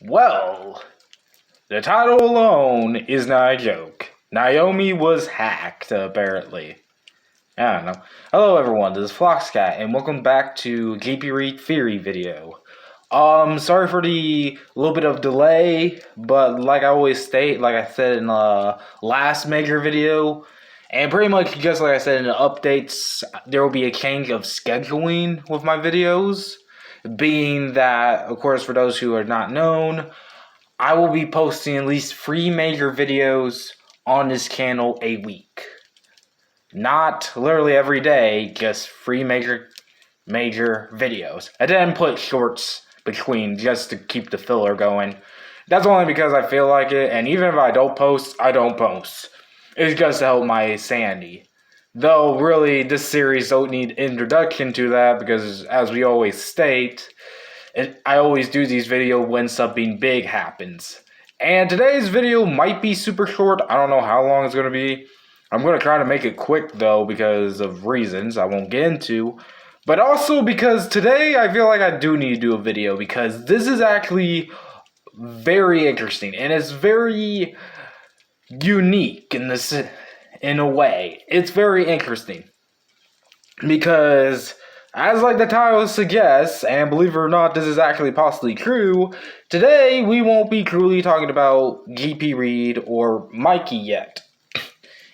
Well, the title alone is not a joke. Naomi was hacked, apparently. I don't know. Hello everyone, this is Floxcat, and welcome back to GPReed Theory video. Sorry for the little bit of delay, but like I always state, like I said in the last major video, and pretty much just like I said in the updates, there will be a change of scheduling with my videos. Being that, of course, for those who are not known, I will be posting at least 3 major videos on this channel a week. Not literally every day, just 3 major videos. I didn't put shorts between just to keep the filler going. That's only because I feel like it, and even if I don't post, I don't post. It's just to help my sanity. Though, really, this series don't need introduction to that because, as we always state, I always do these videos when something big happens. And today's video might be super short. I don't know how long it's going to be. I'm going to try to make it quick, though, because of reasons I won't get into. But also because today I feel like I do need to do a video because this is actually very interesting. And it's very unique in a way. It's very interesting. Because, as like the title suggests, and believe it or not, this is actually possibly true, today we won't be truly talking about GPReed or Mikey yet.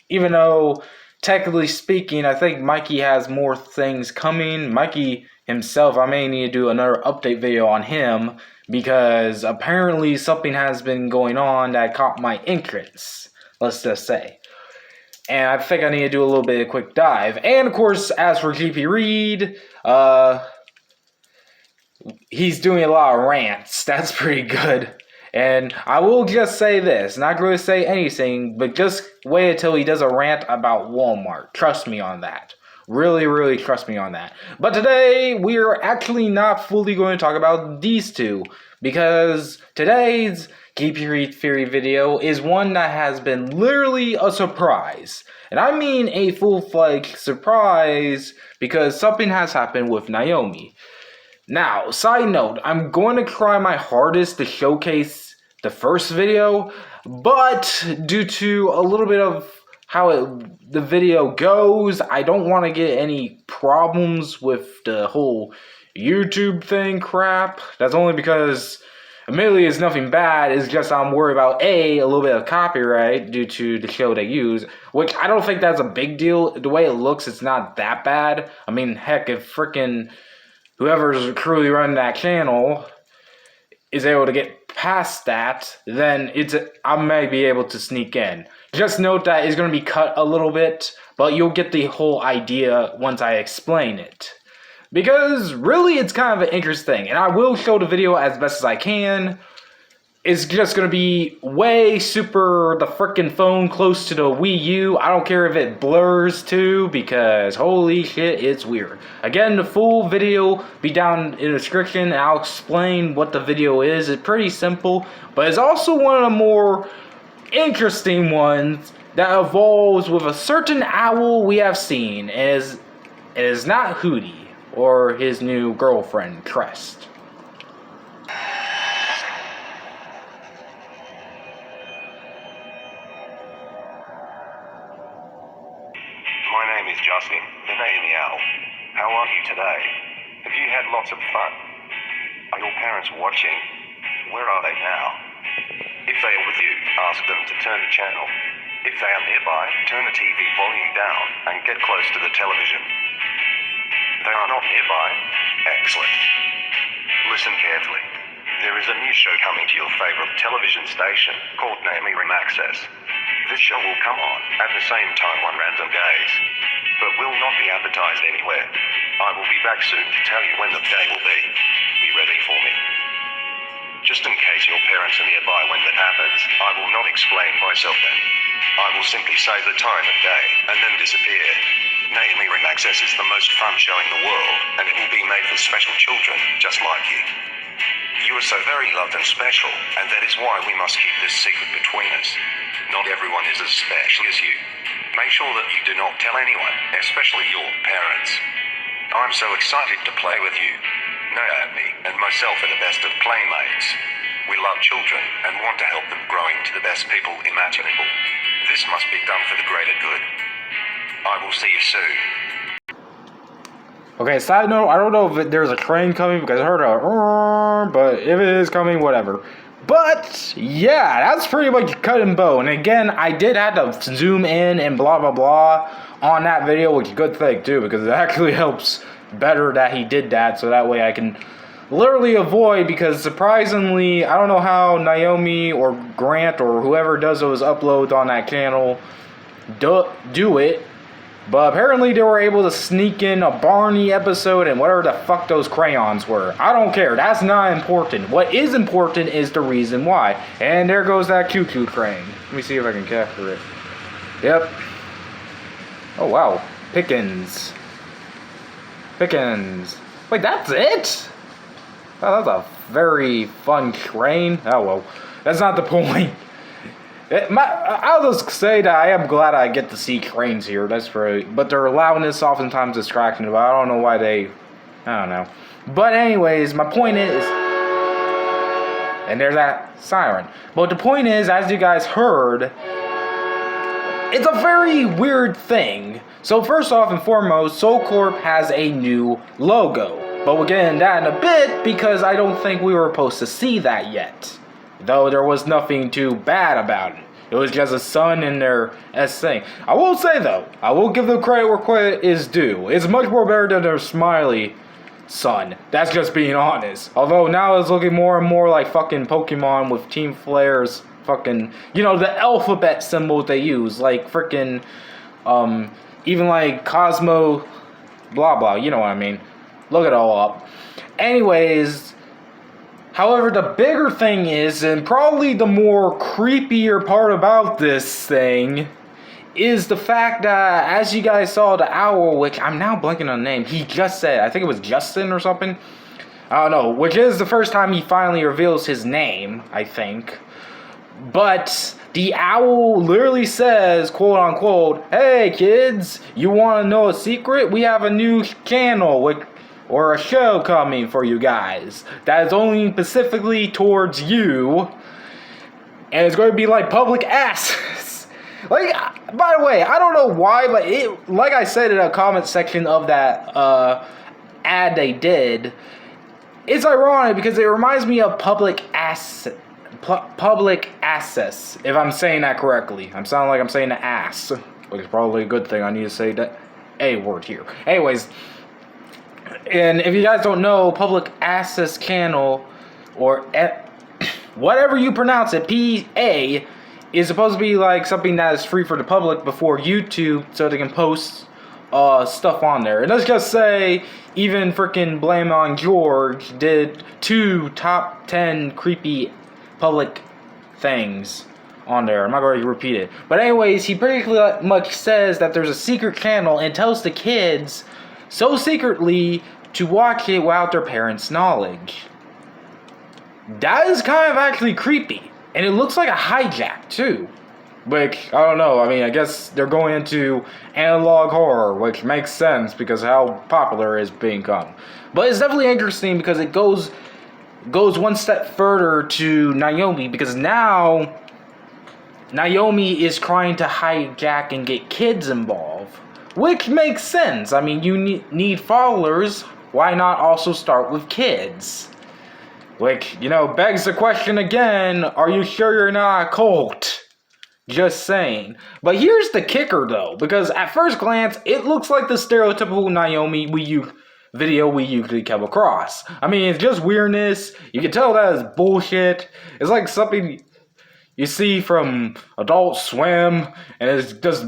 Even though, technically speaking, I think Mikey has more things coming. Mikey himself, I may need to do another update video on him, because apparently something has been going on that caught my interest, let's just say. And I think I need to do a little bit of a quick dive. And of course, as for GPReed, he's doing a lot of rants. That's pretty good. And I will just say this, not going to say anything, but just wait until he does a rant about Walmart. Trust me on that. Really, really trust me on that. But today, we are actually not fully going to talk about these two, because today's GPReed Theory video is one that has been literally a surprise. And I mean a full-fledged surprise, because something has happened with Naomi. Now, side note, I'm going to try my hardest to showcase the first video, but due to a little bit of how the video goes, I don't want to get any problems with the whole YouTube thing crap. That's only because, admittedly, it's nothing bad. It's just I'm worried about a little bit of copyright due to the show they use, which I don't think that's a big deal. The way it looks, it's not that bad. I mean, heck, if freaking whoever's truly running that channel is able to get past that, then I may be able to sneak in. Just note that it's going to be cut a little bit, but you'll get the whole idea once I explain it. Because really, it's kind of an interesting, and I will show the video as best as I can. It's just going to be way super the frickin' phone close to the Wii U. I don't care if it blurs too, because holy shit, it's weird. Again, the full video be down in the description, and I'll explain what the video is. It's pretty simple, but it's also one of the more interesting ones that evolves with a certain owl we have seen. It is not Hootie or his new girlfriend, Crest. My name is Justin, the Naomi Owl. How are you today? Have you had lots of fun? Are your parents watching? Where are they now? If they are with you, ask them to turn the channel. If they are nearby, turn the TV volume down and get close to the television. They are not nearby? Excellent. Listen carefully. There is a new show coming to your favorite television station called Naomi Access. This show will come on at the same time on random days, but will not be advertised anywhere. I will be back soon to tell you when the day will be. Be ready for me. Just in case your parents are nearby when that happens, I will not explain myself then. I will simply say the time and day, and then disappear. Naomi Access is the most fun show in the world, and it will be made for special children just like you. You are so very loved and special, and that is why we must keep this secret between us. Not everyone is as special as you. Make sure that you do not tell anyone, especially your parents. I'm so excited to play with you. Naomi and myself are the best of playmates. We love children and want to help them grow into the best people imaginable. This must be done for the greater good. I will see you soon. Okay, side note, I don't know if there's a train coming because I heard a but if it is coming, whatever. But, yeah, that's pretty much cut and bow. And again, I did have to zoom in and blah, blah, blah on that video, which is a good thing, too, because it actually helps better that he did that, so that way I can literally avoid, because surprisingly, I don't know how Naomi or Grant or whoever does those uploads on that channel do it, but apparently they were able to sneak in a Barney episode and whatever the fuck those crayons were. I don't care. That's not important. What is important is the reason why. And there goes that cuckoo crane. Let me see if I can capture it. Yep. Oh, wow. Pickens. Wait, that's it? Oh, that's a very fun crane. Oh, well. That's not the point. I'll just say that I am glad I get to see cranes here. That's right. But their loudness oftentimes distracts me. But I don't know why they... I don't know. But anyways, my point is... And there's that siren. But the point is, as you guys heard... It's a very weird thing. So first off and foremost, Soul Corp has a new logo. But we'll get into that in a bit because I don't think we were supposed to see that yet. Though there was nothing too bad about it. It was just a sun in their S thing. I will say though, I will give them credit where credit is due. It's much more better than their smiley sun. That's just being honest. Although now it's looking more and more like fucking Pokemon with Team Flare's fucking, you know, the alphabet symbols they use. Like freaking, even like Cosmo, blah blah, you know what I mean. Look it all up. Anyways... However, the bigger thing is, and probably the more creepier part about this thing, is the fact that, as you guys saw, the owl, which I'm now blanking on the name, he just said, I think it was Justin or something, I don't know, which is the first time he finally reveals his name, I think, but the owl literally says, quote unquote, hey kids, you want to know a secret? We have a new channel, or a show coming for you guys that is only specifically towards you, and it's going to be like public asses. Like, by the way, I don't know why, but it, like I said in a comment section of that ad they did, it's ironic because it reminds me of public access, if I'm saying that correctly. I'm sounding like I'm saying the ass, which is probably a good thing. I need to say that A word here. Anyways, and if you guys don't know, public access channel, or whatever you pronounce it, PA, is supposed to be like something that is free for the public before YouTube, so they can post stuff on there. And let's just say, even freaking Blame on George did 2 top 10 creepy public things on there. I'm not going to repeat it. But anyways, he pretty much says that there's a secret channel and tells the kids so secretly to watch it without their parents' knowledge. That is kind of actually creepy. And it looks like a hijack too. Which, I don't know, I mean, I guess they're going into analog horror, which makes sense because how popular it's become. But it's definitely interesting because it goes one step further to Naomi, because now Naomi is trying to hijack and get kids involved. Which makes sense. I mean, you need followers. Why not also start with kids? Which, you know, begs the question again, are you sure you're not a cult? Just saying. But here's the kicker, though, because at first glance, it looks like the stereotypical Naomi video we usually come across. I mean, it's just weirdness. You can tell that is bullshit. It's like something you see from Adult Swim, and it's just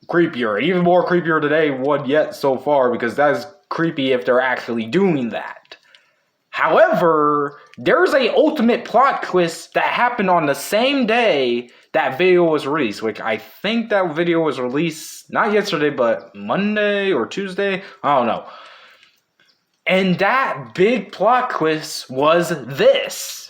creepier. Even more creepier today one yet so far, because that is creepy if they're actually doing that. However, there's a ultimate plot twist that happened on the same day that video was released, which I think that video was released not yesterday, but Monday or Tuesday. I don't know. And that big plot twist was this.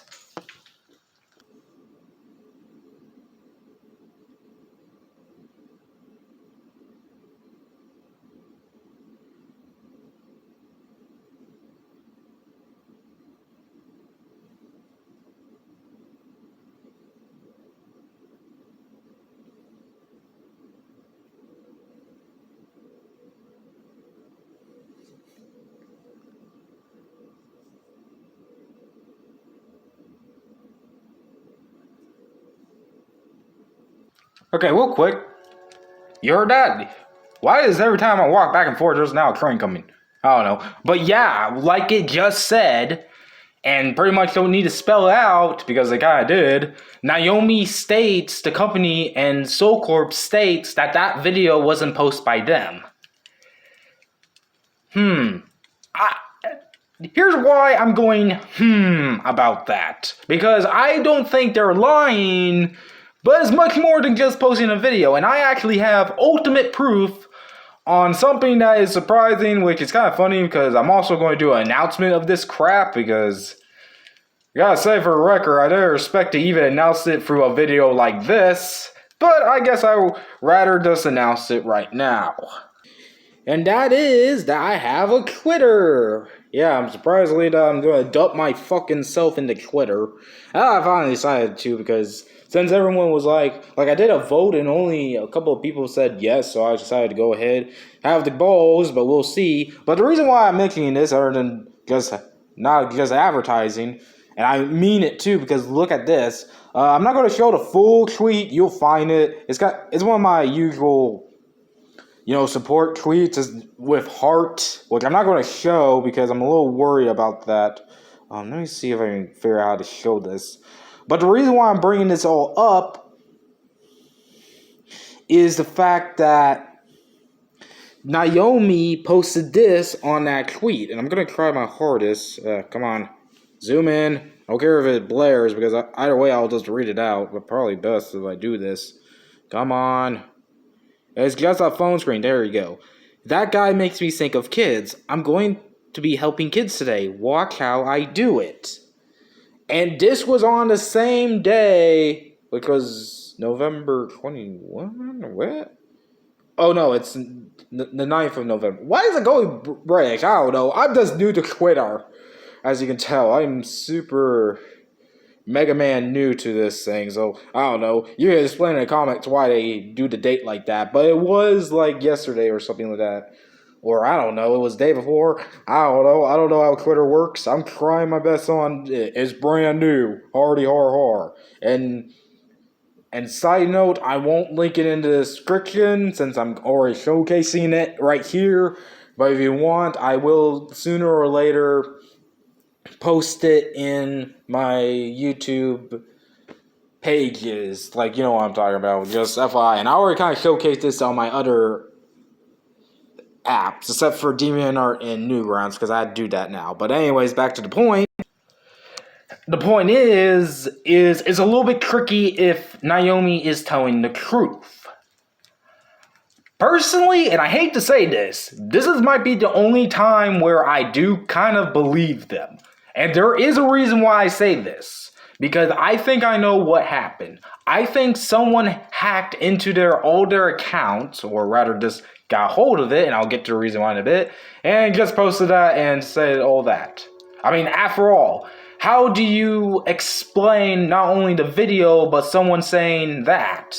Okay, real quick. You heard that? Why is every time I walk back and forth, there's now a train coming? I don't know. But yeah, like it just said, and pretty much don't need to spell it out because they kind of did. Naomi states, the company, and Soul Corp states that that video wasn't posted by them. Here's why I'm going about that. Because I don't think they're lying, but it's much more than just posting a video. And I actually have ultimate proof on something that is surprising, which is kind of funny because I'm also going to do an announcement of this crap because I gotta say for the record, I didn't expect to even announce it through a video like this, but I guess I would rather just announce it right now. And that is that I have a Twitter. Yeah, I'm surprisingly that I'm gonna dump my fucking self into Twitter. I finally decided to because since everyone was like I did a vote and only a couple of people said yes, so I decided to go ahead, have the balls, but we'll see. But the reason why I'm mentioning this, other than just not just advertising, and I mean it too, because look at this. I'm not gonna show the full tweet. You'll find it. It's one of my usual support tweets is with heart, which I'm not going to show because I'm a little worried about that. Let me see if I can figure out how to show this. But the reason why I'm bringing this all up is the fact that Naomi posted this on that tweet, and I'm going to try my hardest. Come on, zoom in. I don't care if it blares because either way I'll just read it out, but probably best if I do this. Come on. It's just a phone screen. There you go. That guy makes me think of kids. I'm going to be helping kids today. Watch how I do it. And this was on the same day, which was November 21? What? Oh no, it's the 9th of November. Why is it going break? I don't know. I'm just new to Twitter. As you can tell, I'm super Mega Man new to this thing, so I don't know. You can explain in the comments why they do the date like that, but it was like yesterday or something like that. Or I don't know, it was the day before. I don't know. I don't know how Twitter works. I'm trying my best on it. It's brand new. Hardy har har. And side note, I won't link it in the description since I'm already showcasing it right here. But if you want, I will sooner or later post it in my YouTube pages, like, you know what I'm talking about, just FYI. And I already kind of showcased this on my other apps, except for DeviantArt and Newgrounds, because I do that now. But anyways, back to the point. The point is it's a little bit tricky if Naomi is telling the truth. Personally, and I hate to say this might be the only time where I do kind of believe them. And there is a reason why I say this. Because I think I know what happened. I think someone hacked into all their accounts, or rather just got hold of it, and I'll get to the reason why in a bit, and just posted that and said all that. I mean, after all, how do you explain not only the video, but someone saying that?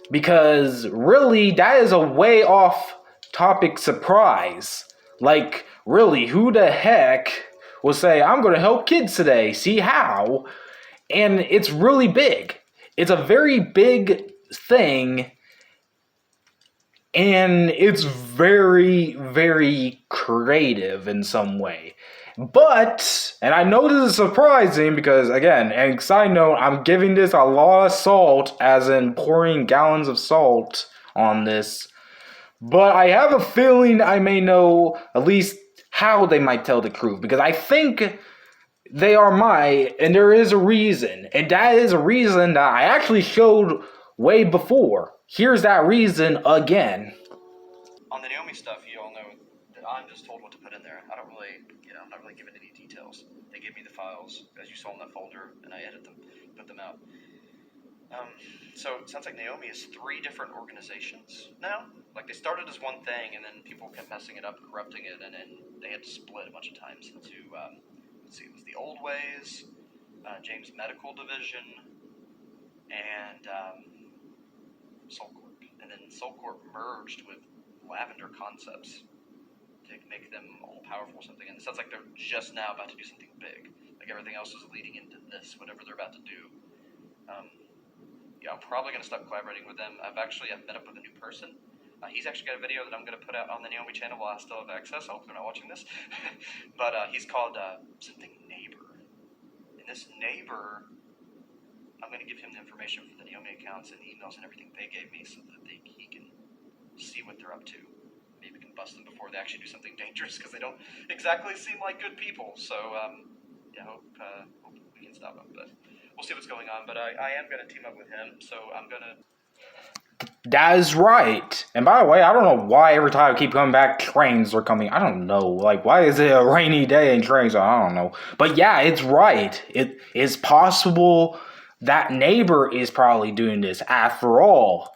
Because really, that is a way off topic surprise. Like, really, who the heck will say, I'm going to help kids today, see how? And it's really big. It's a very big thing, and it's very, very creative in some way. But, and I know this is surprising because, again, and side note, I'm giving this a lot of salt, as in pouring gallons of salt on this. But I have a feeling I may know at least how they might tell the truth, because I think they are and there is a reason. And that is a reason that I actually showed way before. Here's that reason again. On the Naomi stuff, you all know that I'm just told what to put in there. I don't really, I'm not really given any details. They give me the files, as you saw in that folder, and I edit them, put them out. So it sounds like Naomi is 3 different organizations now. Like, they started as one thing, and then people kept messing it up, corrupting it, and then they had to split a bunch of times into, let's see, it was the Old Ways, James Medical Division, and Soul Corp. And then Soul Corp merged with Lavender Concepts to make them all powerful or something. And it sounds like they're just now about to do something big. Like, everything else is leading into this, whatever they're about to do. yeah, I'm probably going to stop collaborating with them. I've met up with a new person. He's actually got a video that I'm going to put out on the Naomi channel while I still have access. I hope they're not watching this. But he's called something Neighbor. And this Neighbor, I'm going to give him the information for the Naomi accounts and emails and everything they gave me so that he can see what they're up to. Maybe we can bust them before they actually do something dangerous, because they don't exactly seem like good people. So, yeah, hope we can stop them. But we'll see what's going on. But I am going to team up with him, so I'm going to... That is right. And by the way, I don't know why every time I keep coming back, trains are coming. I don't know. Like, why is it a rainy day and trains are, I don't know. But yeah, it's right. It is possible that Neighbor is probably doing this. After all,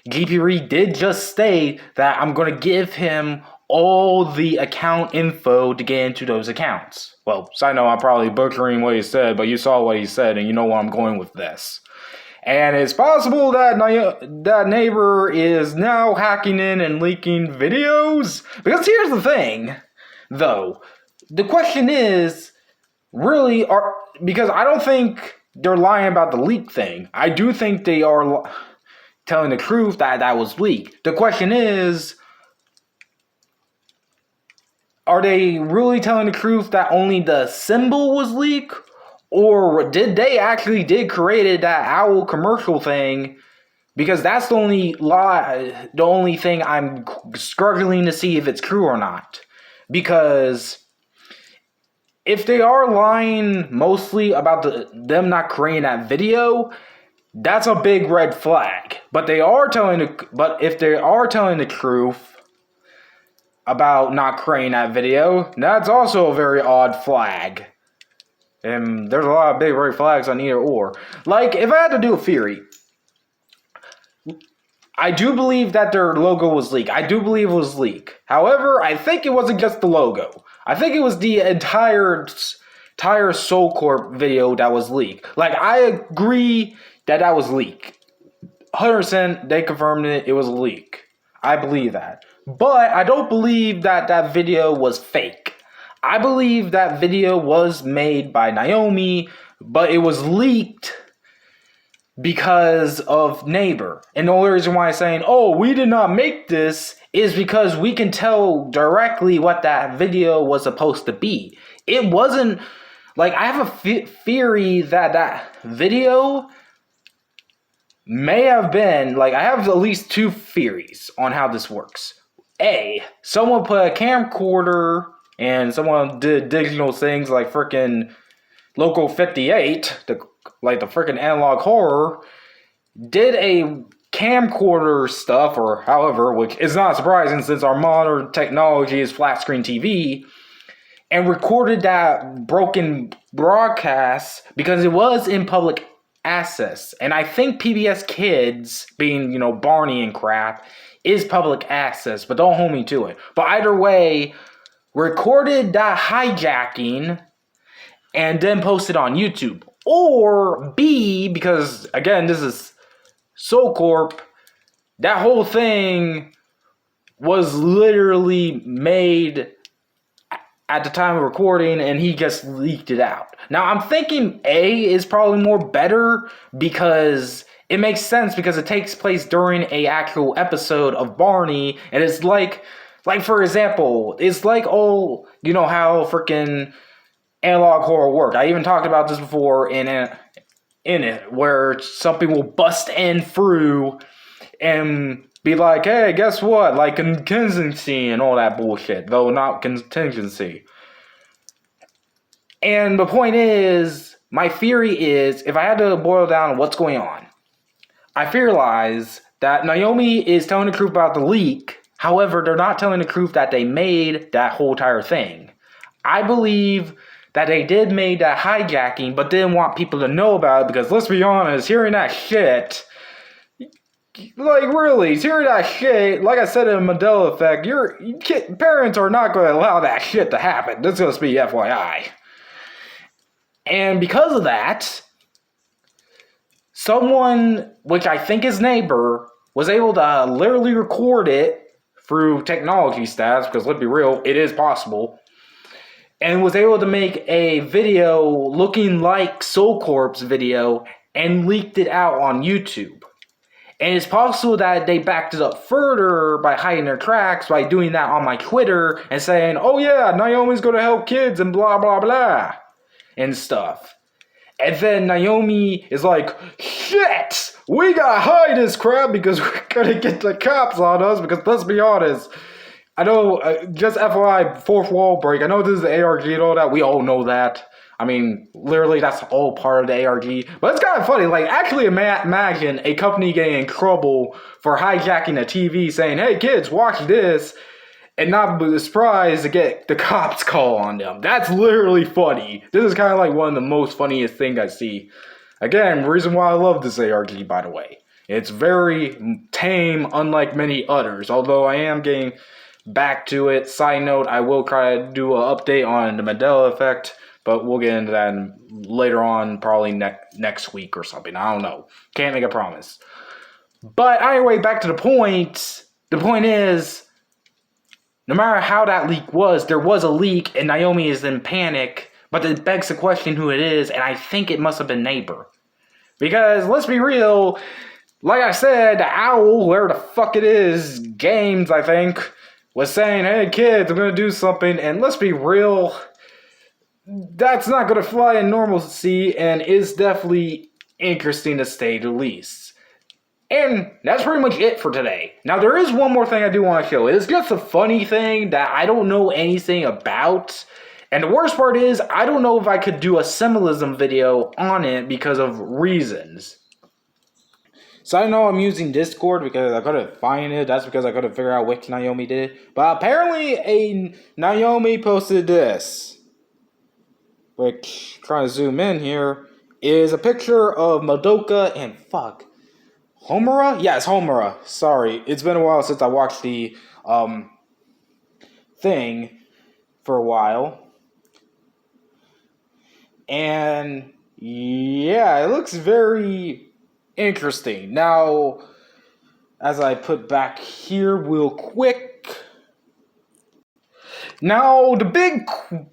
GPReed did just state that I'm going to give him all the account info to get into those accounts. Well, side note, I'm probably butchering what he said, but you saw what he said and you know where I'm going with this. And it's possible that that Neighbor is now hacking in and leaking videos. Because here's the thing, though. The question is, really, because I don't think they're lying about the leak thing. I do think they are telling the truth that was leaked. The question is, are they really telling the truth that only the symbol was leaked? Or did they actually created that owl commercial thing? Because that's the only thing I'm struggling to see if it's true or not. Because if they are lying mostly about them not creating that video, that's a big red flag. But if they are telling the truth about not creating that video, that's also a very odd flag. And there's a lot of big red flags on either or. Like, if I had to do a theory, I do believe that their logo was leaked. I do believe it was leaked. However, I think it wasn't just the logo. I think it was the entire Soul Corp video that was leaked. Like, I agree that was leaked. 100% they confirmed it. It was a leak. I believe that. But I don't believe that video was fake. I believe that video was made by Naomi, but it was leaked because of Neighbor. And the only reason why I'm saying, oh, we did not make this, is because we can tell directly what that video was supposed to be. It wasn't, like, I have a theory that video may have been, like, I have at least two theories on how this works. A, someone put a camcorder and someone did digital things like frickin' Local 58, the frickin' analog horror, did a camcorder stuff, or however, which is not surprising since our modern technology is flat screen TV, and recorded that broken broadcast because it was in public access. And I think PBS Kids, being, Barney and crap, is public access, but don't hold me to it. But either way, recorded that hijacking and then posted on YouTube. Or B, because again, this is Soul Corp, that whole thing was literally made at the time of recording and he just leaked it out. Now I'm thinking A is probably more better because it makes sense because it takes place during a actual episode of Barney, and it's like for example, it's like, how freaking analog horror work. I even talked about this before in it, where something will bust in through and be like, hey, guess what? Like contingency and all that bullshit, though not contingency. And the point is, my theory is, if I had to boil down what's going on, I realize that Naomi is telling the truth about the leak. However, they're not telling the truth that they made that whole entire thing. I believe that they did make that hijacking, but didn't want people to know about it because, let's be honest, hearing that shit, like really, hearing that shit, like I said in Mandela Effect, your parents are not going to allow that shit to happen. This is going to be FYI. And because of that, someone, which I think is Neighbor, was able to literally record it through technology stats, because let's be real, it is possible, and was able to make a video looking like Soul Corp's video and leaked it out on YouTube. And it's possible that they backed it up further by hiding their tracks by doing that on my Twitter and saying, oh yeah, Naomi's gonna help kids and blah blah blah and stuff. And then Naomi is like, shit, we gotta hide this crap because we're gonna get the cops on us. Because let's be honest, I know, just FYI, fourth wall break, I know this is the ARG and all that, we all know that. I mean, literally, that's all part of the ARG. But it's kind of funny. Like, actually imagine a company getting in trouble for hijacking a TV saying, hey, kids, watch this, and not be surprised to get the cops call on them. That's literally funny. This is kind of like one of the most funniest things I see. Again, reason why I love this ARG, by the way. It's very tame, unlike many others. Although I am getting back to it. Side note, I will try to do an update on the Mandela effect. But we'll get into that later on, probably next week or something. I don't know. Can't make a promise. But anyway, back to the point. The point is, no matter how that leak was, there was a leak, and Naomi is in panic. But it begs the question who it is, and I think it must have been Neighbor. Because, let's be real, like I said, the owl, where the fuck it is, Games, I think, was saying, hey kids, I'm gonna do something, and let's be real, that's not going to fly in normalcy and is definitely interesting to say the least. And that's pretty much it for today. Now, there is one more thing I do want to show. It's just a funny thing that I don't know anything about. And the worst part is, I don't know if I could do a symbolism video on it because of reasons. So I know I'm using Discord because I couldn't find it. That's because I couldn't figure out which Naomi did. But apparently, a Naomi posted this. Which, trying to zoom in here, is a picture of Madoka and Homura? Yeah, it's Homura. Sorry, it's been a while since I watched the thing for a while. And yeah, it looks very interesting. Now, as I put back here real quick, now, the big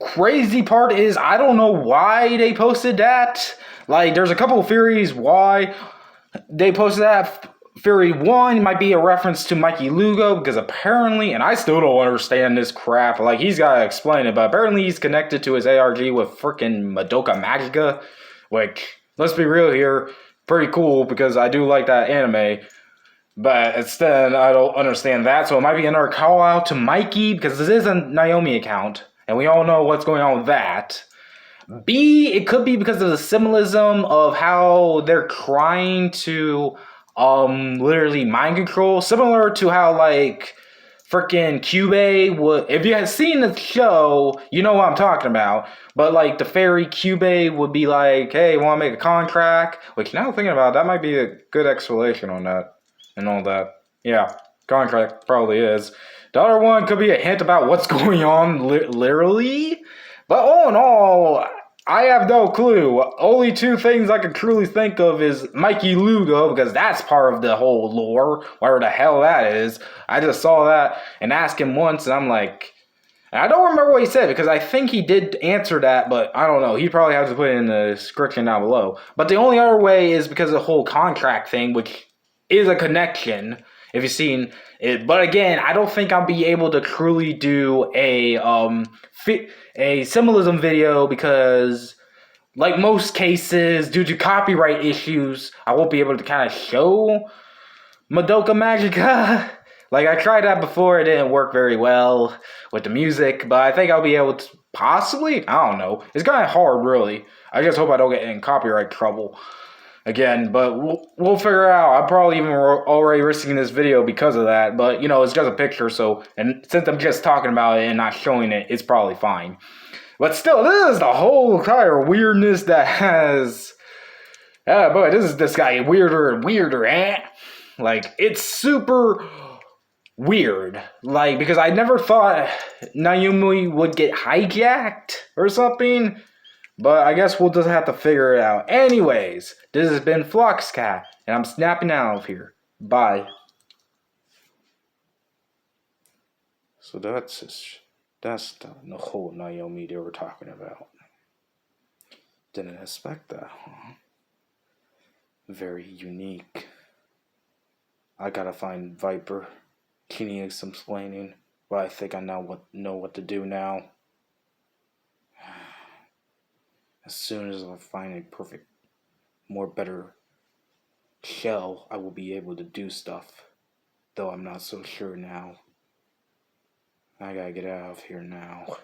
crazy part is I don't know why they posted that. Like, there's a couple of theories why they posted that. Theory 1 might be a reference to Mikey Lugo, because apparently, and I still don't understand this crap, like, he's got to explain it, but apparently he's connected to his ARG with freaking Madoka Magica, which, let's be real here, pretty cool, because I do like that anime. But instead, I don't understand that. So it might be another call out to Mikey, because this is a Naomi account, and we all know what's going on with that. B, it could be because of the symbolism of how they're trying to literally mind control, similar to how like freaking Cube would. If you had seen the show, you know what I'm talking about. But like the fairy Cube would be like, "Hey, want to make a contract?" Which now thinking about it, that might be a good explanation on that. And all that. Yeah, contract probably is. The other one could be a hint about what's going on literally. But all in all, I have no clue. Only two things I can truly think of is Mikey Lugo, because that's part of the whole lore, whatever the hell that is. I just saw that and asked him once, and I'm like, and I don't remember what he said, because I think he did answer that, but I don't know. He probably has to put it in the description down below. But the only other way is because of the whole contract thing, which is a connection, if you've seen it. But again, I don't think I'll be able to truly do a symbolism video because, like most cases, due to copyright issues, I won't be able to kind of show Madoka Magica. Like, I tried that before, it didn't work very well with the music, but I think I'll be able to, possibly? I don't know. It's kind of hard, really. I just hope I don't get in copyright trouble again, but we'll figure it out. I'm probably even already risking this video because of that, but, you know, it's just a picture, so, and since I'm just talking about it and not showing it, it's probably fine. But still, this is the whole entire weirdness that has, boy, this guy weirder and weirder, Like, it's super weird, like, because I never thought Naomi would get hijacked or something, but I guess we'll just have to figure it out. Anyways, this has been Floxcat, and I'm snapping out of here. Bye. So that's the whole Naomi they were talking about. Didn't expect that, huh? very unique. I gotta find Viper. He needs some explaining, but I think I know what to do now. As soon as I find a perfect, better shell, I will be able to do stuff. Though I'm not so sure now. I gotta get out of here now.